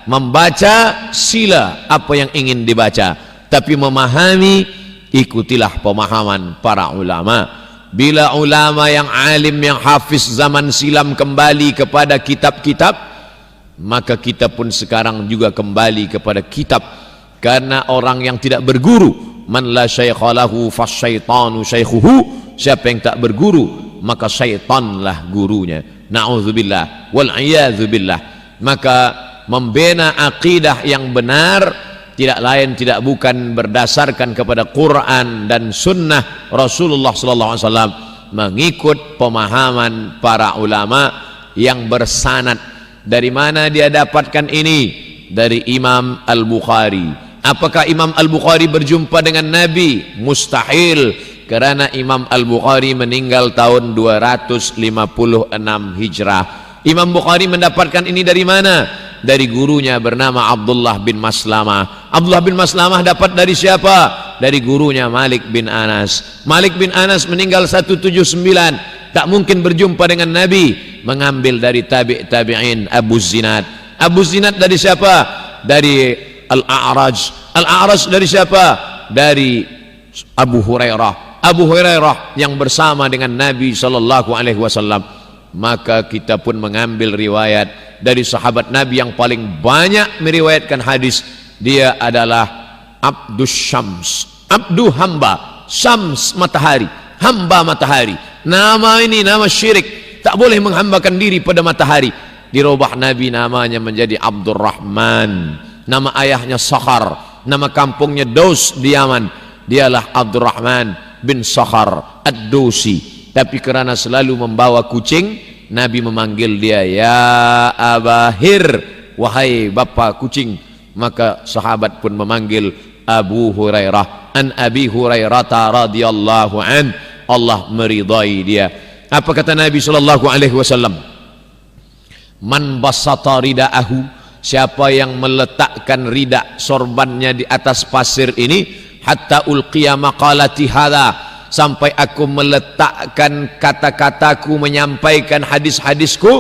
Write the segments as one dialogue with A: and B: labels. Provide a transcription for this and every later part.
A: membaca sila apa yang ingin dibaca, tapi memahami ikutilah pemahaman para ulama. Bila ulama yang alim, yang hafiz zaman silam kembali kepada kitab-kitab, maka kita pun sekarang juga kembali kepada kitab. Karena orang yang tidak berguru, man la syaikha lahu fasyaitanu syaikhuhu, siapa yang tak berguru maka syaitanlah gurunya. Na'udzubillah wal iyadzubillah. Maka membina akidah yang benar tidak lain tidak bukan berdasarkan kepada Quran dan sunnah Rasulullah sallallahu alaihi wasallam, mengikut pemahaman para ulama yang bersanad. Dari mana dia dapatkan ini? Dari Imam Al-Bukhari. Apakah Imam Al-Bukhari berjumpa dengan Nabi? Mustahil, karena Imam Al-Bukhari meninggal tahun 256 Hijrah. Imam Bukhari mendapatkan ini dari mana? Dari gurunya bernama Abdullah bin Maslamah. Abdullah bin Maslamah dapat dari siapa? Dari gurunya Malik bin Anas. Malik bin Anas meninggal 179, tak mungkin berjumpa dengan Nabi, mengambil dari tabi'in Abu Zinad. Abu Zinad dari siapa? Dari Al-A'raj. Al-A'raj dari siapa? Dari Abu Hurairah. Abu Hurairah yang bersama dengan Nabi sallallahu alaihi wasallam. Maka kita pun mengambil riwayat dari sahabat Nabi yang paling banyak meriwayatkan hadis. Dia adalah Abdus Syams, Abdu hamba, Syams matahari, hamba matahari. Nama ini nama syirik, tak boleh menghambakan diri pada matahari. Dirubah Nabi namanya menjadi Abdurrahman. Nama ayahnya Sakhar, nama kampungnya Daus di Yaman. Dialah Abdurrahman bin Sakhar Ad-Dausi. Tapi kerana selalu membawa kucing, Nabi memanggil dia ya Abahir, wahai bapa kucing. Maka sahabat pun memanggil Abu Hurairah. An Abi Hurairah radhiyallahu an, Allah meridai dia. Apa kata Nabi sallallahu alaihi wasallam? Man basata ridaahu, siapa yang meletakkan ridak sorbannya di atas pasir ini, hatta ulqiya maqalati hadza, sampai aku meletakkan kata-kataku, menyampaikan hadis-hadisku,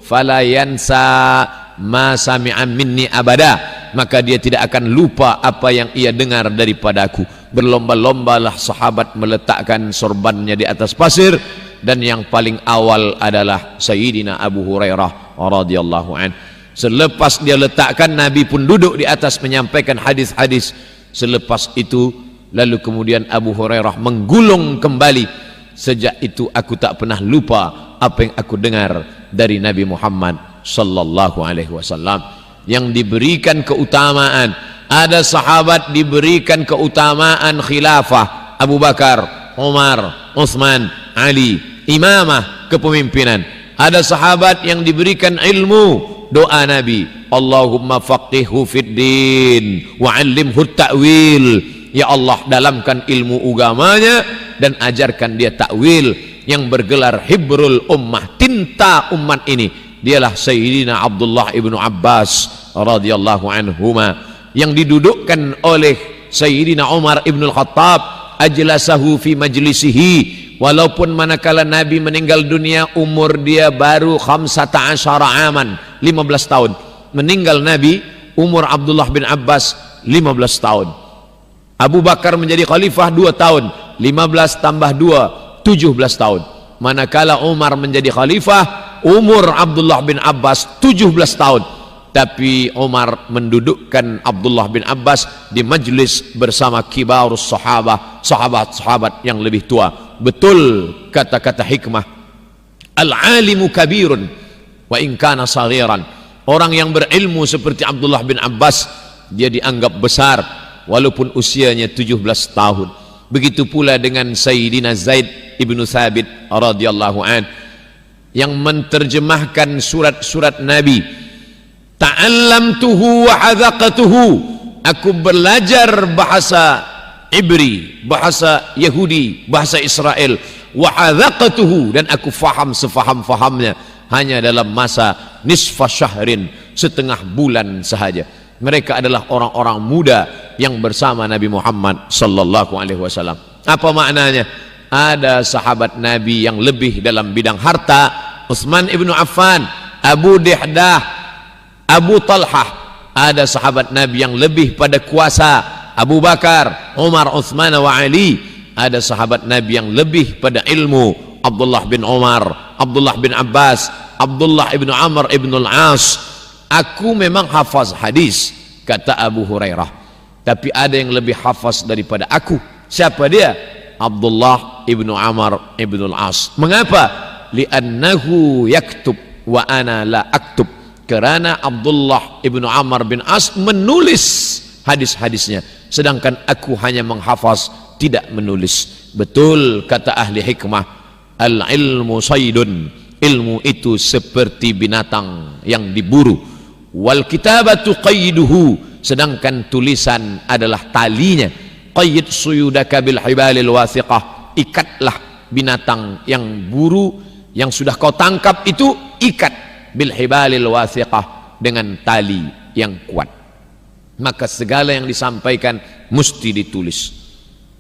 A: fala yansa ma sami'a minni abada, maka dia tidak akan lupa apa yang ia dengar daripadaku. Berlomba-lombalah sahabat meletakkan sorbannya di atas pasir, dan yang paling awal adalah Sayyidina Abu Hurairah radhiyallahu an. Selepas dia letakkan, Nabi pun duduk di atas menyampaikan hadis-hadis. Selepas itu lalu kemudian Abu Hurairah menggulung kembali. Sejak itu aku tak pernah lupa apa yang aku dengar dari Nabi Muhammad sallallahu alaihi wasallam. Yang diberikan keutamaan, ada sahabat diberikan keutamaan khilafah, Abu Bakar, Umar, Utsman, Ali, imamah, kepemimpinan. Ada sahabat yang diberikan ilmu, doa Nabi, Allahumma faqihhu fid din wa 'allimhu ta'wil. Ya Allah, dalamkan ilmu agamanya dan ajarkan dia takwil. Yang bergelar hibrul ummah, tinta umat ini, dialah Sayyidina Abdullah ibnu Abbas radhiyallahu anhuma, yang didudukkan oleh Sayyidina Umar ibnu Khattab, ajlasahu fi majlisihi, walaupun manakala Nabi meninggal dunia umur dia baru 15 aman, 15 tahun. Meninggal Nabi umur Abdullah bin Abbas 15 tahun. Abu Bakar menjadi khalifah 2 tahun, 15 tambah 2, 17 tahun. Manakala Umar menjadi khalifah, umur Abdullah bin Abbas 17 tahun. Tapi Umar mendudukkan Abdullah bin Abbas di majlis bersama kibarus sahabah, sahabat-sahabat yang lebih tua. Betul kata-kata hikmah, al-alimu kabirun wa in kana saghiran. Orang yang berilmu seperti Abdullah bin Abbas, dia dianggap besar walaupun usianya 17 tahun. Begitu pula dengan Sayyidina Zaid ibnu Thabit radhiyallahu an, yang menerjemahkan surat-surat Nabi. Ta'allamtuhu wa hadzaqtuhu, aku belajar bahasa Ibri, bahasa Yahudi, bahasa Israel. Wa hadzaqtuhu, dan aku faham sefaham-fahamnya hanya dalam masa nisfa syahrin, setengah bulan sahaja. Mereka adalah orang-orang muda yang bersama Nabi Muhammad sallallahu alaihi wasallam. Apa maknanya? Ada sahabat Nabi yang lebih dalam bidang harta, Utsman ibnu Affan, Abu Dihdah, Abu Talhah. Ada sahabat Nabi yang lebih pada kuasa, Abu Bakar, Umar, Uthman wa Ali. Ada sahabat Nabi yang lebih pada ilmu, Abdullah bin Umar, Abdullah bin Abbas, Abdullah ibn Amr ibn al-As. Aku memang hafaz hadis, kata Abu Hurairah, tapi ada yang lebih hafaz daripada aku. Siapa dia? Abdullah ibn Amr ibn al-As. Mengapa? Li'annahu yaktub wa ana la aktub. Karena Abdullah ibn Amr bin As menulis hadis-hadisnya, sedangkan aku hanya menghafaz, tidak menulis. Betul kata ahli hikmah, al-ilmu saydun, ilmu itu seperti binatang yang diburu. Wal kitabatu qayduhu, sedangkan tulisan adalah talinya. Qayyid suyudaka bil hibalil wathiqah, ikatlah binatang yang buru yang sudah kau tangkap itu, ikat bil hibalil wathiqah, dengan tali yang kuat. Maka segala yang disampaikan mesti ditulis.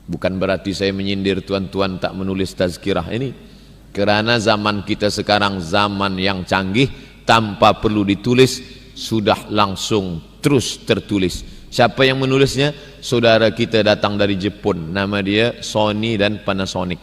A: Bukan berarti saya menyindir tuan-tuan tak menulis tazkirah ini, karena zaman kita sekarang zaman yang canggih, tanpa perlu ditulis sudah langsung terus tertulis. Siapa yang menulisnya? Saudara kita datang dari Jepun, nama dia Sony dan Panasonic.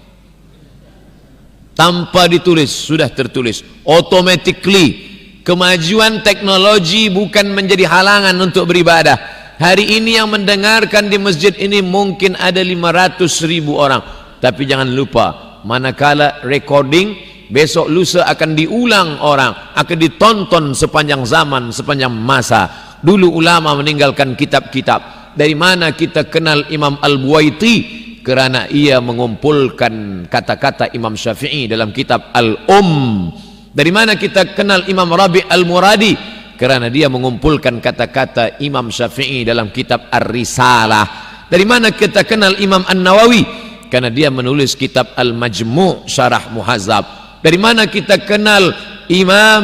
A: Tanpa ditulis sudah tertulis automatically. Kemajuan teknologi bukan menjadi halangan untuk beribadah. Hari ini yang mendengarkan di masjid ini mungkin ada 500.000 orang, tapi jangan lupa, manakala recording besok lusa akan diulang orang, akan ditonton sepanjang zaman, sepanjang masa. Dulu ulama meninggalkan kitab-kitab. Dari mana kita kenal Imam Al-Buwaiti? Kerana ia mengumpulkan kata-kata Imam Syafi'i dalam kitab Dari mana kita kenal Imam Rabi' Al-Muradi? Kerana dia mengumpulkan kata-kata Imam Syafi'i dalam kitab Ar-Risalah. Dari mana kita kenal Imam An-Nawawi? Karena dia menulis kitab Al-Majmu' Syarah Muhazzab. Dari mana kita kenal Imam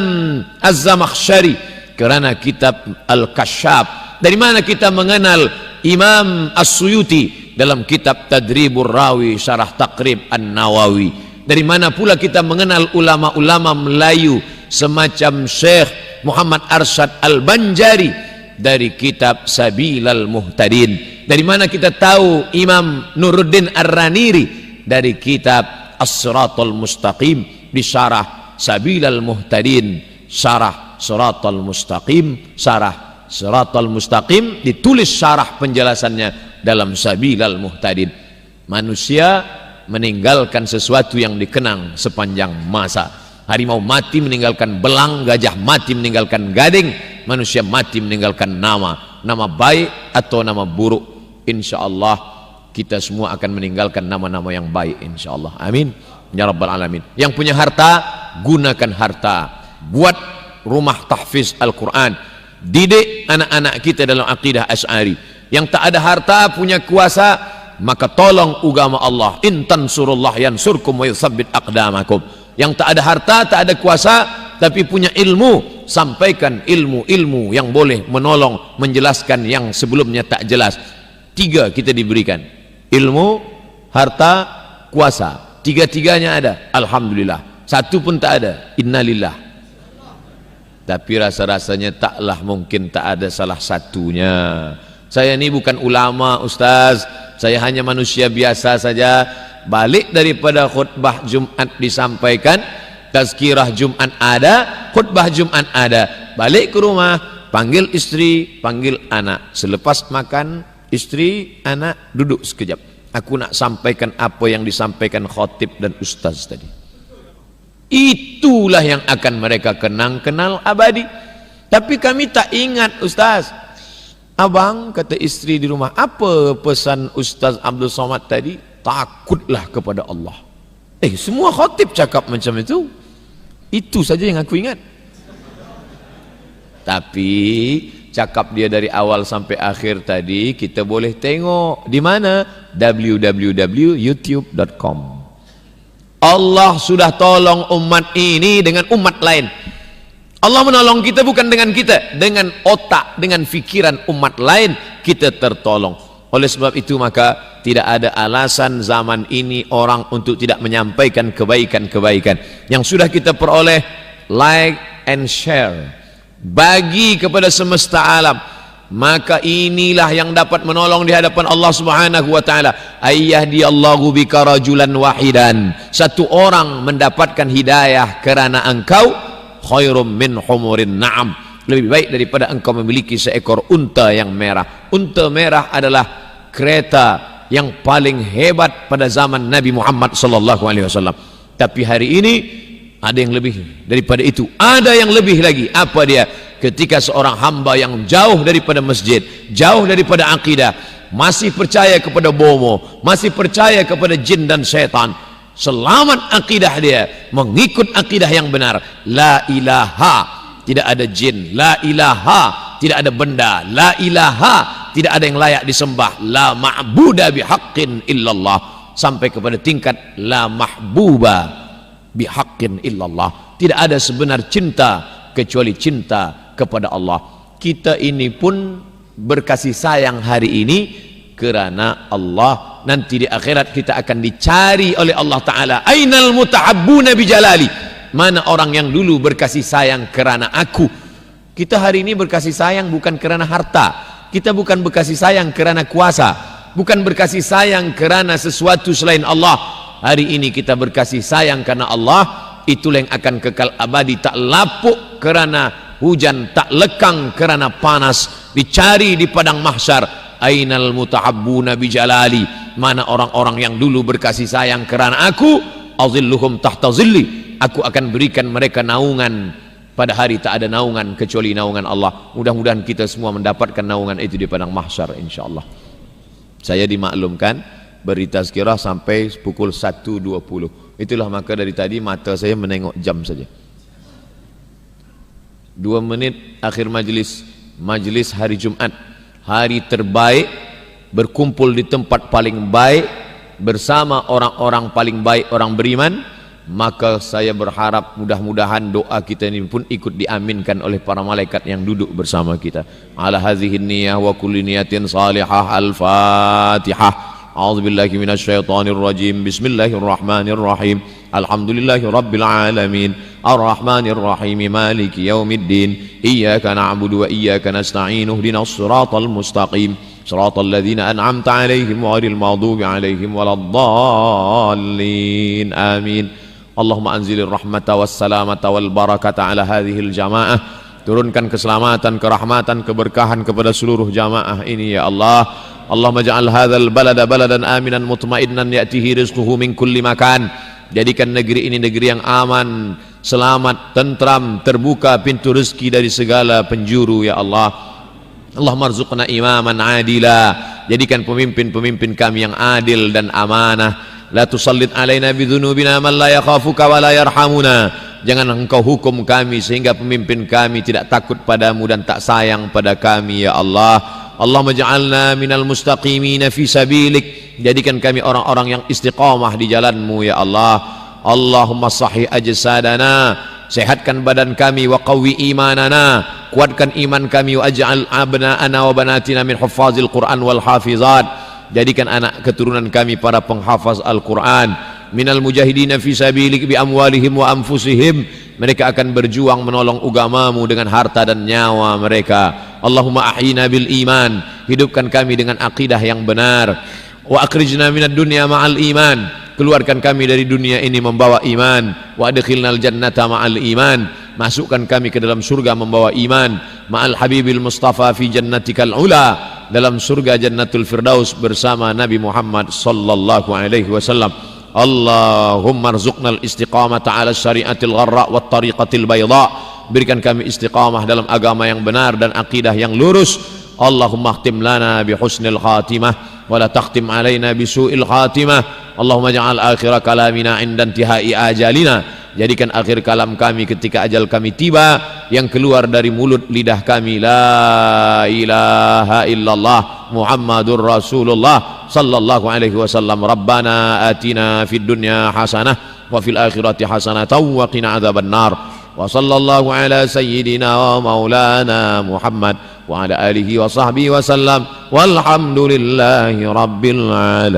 A: Az-Zamakhsyari? Kerana kitab Al-Kasyaf. Dari mana kita mengenal Imam As-Suyuti dalam kitab Tadribur Rawi Syarah Taqrib An-Nawawi? Dari mana pula kita mengenal ulama-ulama Melayu semacam Syekh Muhammad Arsyad Al-Banjari dari kitab Sabilal Muhtadin? Dari mana kita tahu Imam Nuruddin Ar-Raniri dari kitab As-Siratal Mustaqim di syarah Sabilal Muhtadin, syarah Siratal Mustaqim, syarah Siratal Mustaqim, ditulis syarah penjelasannya dalam Sabilal Muhtadin. Manusia meninggalkan sesuatu yang dikenang sepanjang masa. Harimau mati meninggalkan belang, gajah mati meninggalkan gading, manusia mati meninggalkan nama. Nama baik atau nama buruk, insyaallah kita semua akan meninggalkan nama-nama yang baik, insyaallah. Amin ya rabbal alamin. Yang punya harta, gunakan harta, buat rumah tahfiz Al-Quran, didik anak-anak kita dalam akidah Asy'ari. Yang tak ada harta, punya kuasa, maka tolong agama Allah. In tansurullah yansurkum wa yutsabbit aqdamakum. Yang tak ada harta, tak ada kuasa, tapi punya ilmu, sampaikan ilmu-ilmu yang boleh menolong, menjelaskan yang sebelumnya tak jelas. 3 kita diberikan, ilmu, harta, kuasa. 3-3-nya ada, alhamdulillah. 1 pun tak ada, innalillah. Tapi rasa-rasanya taklah mungkin tak ada salah satunya. Saya ini bukan ulama, Ustaz. Saya hanya manusia biasa saja. Balik daripada khutbah Jumat disampaikan, tazkirah Jumat ada, khutbah Jumat ada. Balik ke rumah, panggil istri, panggil anak. Selepas makan, istri, anak duduk sekejap. Aku nak sampaikan apa yang disampaikan khatib dan ustaz tadi. Itulah yang akan mereka kenal abadi. Tapi kami tak ingat, Ustaz. Abang, kata istri di rumah, apa pesan Ustaz Abdul Somad tadi? Takutlah kepada Allah. Semua khatib cakap macam itu. Itu saja yang aku ingat. Tapi cakap dia dari awal sampai akhir tadi kita boleh tengok di mana? www.youtube.com. Allah sudah tolong umat ini dengan umat lain. Allah menolong kita bukan dengan kita, dengan otak, dengan fikiran umat lain kita tertolong. Oleh sebab itu maka tidak ada alasan zaman ini orang untuk tidak menyampaikan kebaikan-kebaikan yang sudah kita peroleh. Like and share, bagi kepada semesta alam. maka inilah yang dapat menolong di hadapan Allah Subhanahu wa taala. Ayyahdiyallahu bika rajulan wahidan, satu orang mendapatkan hidayah kerana engkau, khairum min humurin na'am, lebih baik daripada engkau memiliki seekor unta yang merah. Unta merah adalah kereta yang paling hebat pada zaman Nabi Muhammad sallallahu alaihi wasallam. Tapi hari ini ada yang lebih daripada itu. Ada yang lebih lagi. Apa dia? Ketika seorang hamba yang jauh daripada masjid, jauh daripada akidah, masih percaya kepada bomo, masih percaya kepada jin dan syaitan, selamat akidah dia, mengikut akidah yang benar. La ilaha, tidak ada jin. La ilaha, tidak ada benda. La ilaha, tidak ada yang layak disembah. La ma'buda bihaqqin illallah, sampai kepada tingkat la mahbuba bihaqqin illallah. Tidak ada sebenar cinta kecuali cinta kepada Allah. Kita ini pun berkasih sayang hari ini kerana Allah. Nanti di akhirat kita akan dicari oleh Allah Ta'ala. Ainal mutahabbuna bijalali, mana orang yang dulu berkasih sayang kerana aku. Kita hari ini berkasih sayang bukan kerana harta, kita bukan berkasih sayang kerana kuasa, bukan berkasih sayang kerana sesuatu selain Allah. Hari ini kita berkasih sayang karena Allah. Itulah yang akan kekal abadi, tak lapuk kerana hujan, tak lekang kerana panas. Dicari di padang mahsyar. Ainal mutahabbuna bijalali, mana orang-orang yang dulu berkasih sayang kerana aku. Azilluhum tahta zilli, aku akan berikan mereka naungan pada hari tak ada naungan kecuali naungan Allah. Mudah-mudahan kita semua mendapatkan naungan itu di padang mahsyar insyaallah. Saya dimaklumkan beri tazkirah sampai pukul 1.20. Itulah maka dari tadi mata saya menengok jam saja. 2 menit akhir majlis hari Jumat, hari terbaik, berkumpul di tempat paling baik bersama orang-orang paling baik, orang beriman. Maka saya berharap mudah-mudahan doa kita ini pun ikut diaminkan oleh para malaikat yang duduk bersama kita. Ala hadhihi niyah wa kulli niyatin salihah. Al-Fatihah. A'udzubillahi minasyaitonir rajim. Bismillahirrahmanirrahim. Alhamdulillahi rabbil alamin. Arrahmanir rahim. Maliki yaumiddin. Iyyaka na'budu wa iyyaka nasta'in. Ihdinas siratal mustaqim. Siratal ladzina an'amta 'alaihim ghairil maghdubi 'alaihim waladdallin. Amin. Allahumma anzilir rahmata wassalamata wal barakata ala hadhil jamaah. Turunkan keselamatan, kerahmatan, keberkahan kepada seluruh jamaah ini ya Allah. Allahumma ja'al hadzal balada baladan aminan mutmainnan ya'tihi rizquhu min kulli makan. Jadikan negeri ini negeri yang aman, selamat, tentram, terbuka pintu rezeki dari segala penjuru ya Allah. Allahumma arzuqna imaman adila. Jadikan pemimpin-pemimpin kami yang adil dan amanah. La tusallit alaina bidhunubina man la yakhafuka wa la yarhamuna. Jangan engkau hukum kami sehingga pemimpin kami tidak takut padamu dan tak sayang pada kami ya Allah. Allahumma ja'alna minal mustaqimina fi sabilik. Jadikan kami orang-orang yang istiqamah di jalanmu ya Allah. Allahumma sahih ajsadana, sehatkan badan kami, wa qawwi imanana, kuatkan iman kami, wa aj'al abna'ana wa banatina min huffazil Qur'an wal hafizat. Jadikan anak keturunan kami para penghafaz Al-Quran. Minal mujahidina fi sabilik bi amwalihim wa anfusihim. Mereka akan berjuang menolong agamamu dengan harta dan nyawa mereka. Allahumma ahyina bil iman, hidupkan kami dengan akidah yang benar. Wa akhrijna minad dunya ma'al iman, keluarkan kami dari dunia ini membawa iman. Wa adkhilnal jannata ma'al iman, masukkan kami ke dalam surga membawa iman. Ma'al habibil mustafa fi jannatikal ula, dalam surga Jannatul Firdaus bersama Nabi Muhammad sallallahu alaihi wasallam. Allahumma arzuqnal istiqamata ala syariatil gharra wat tariqatil bayda. Berikan kami istiqamah dalam agama yang benar dan akidah yang lurus. Allahumma khtim lana bi husnil khatimah wa la takhtim alaina bi su'il khatimah. Allahumma ja'al akhir kalamina 'inda intihai ajalina. Jadikan akhir kalam kami ketika ajal kami tiba, yang keluar dari mulut lidah kami la ilaha illallah Muhammadur Rasulullah sallallahu alaihi wasallam. Rabbana atina fid dunya hasanah wa fil akhirati hasanah wa qina adzabannar. Wa sallallahu ala sayyidina wa maulana Muhammad wa ala alihi wa sahbihi wa sallam. Walhamdulillahi rabbil alamin.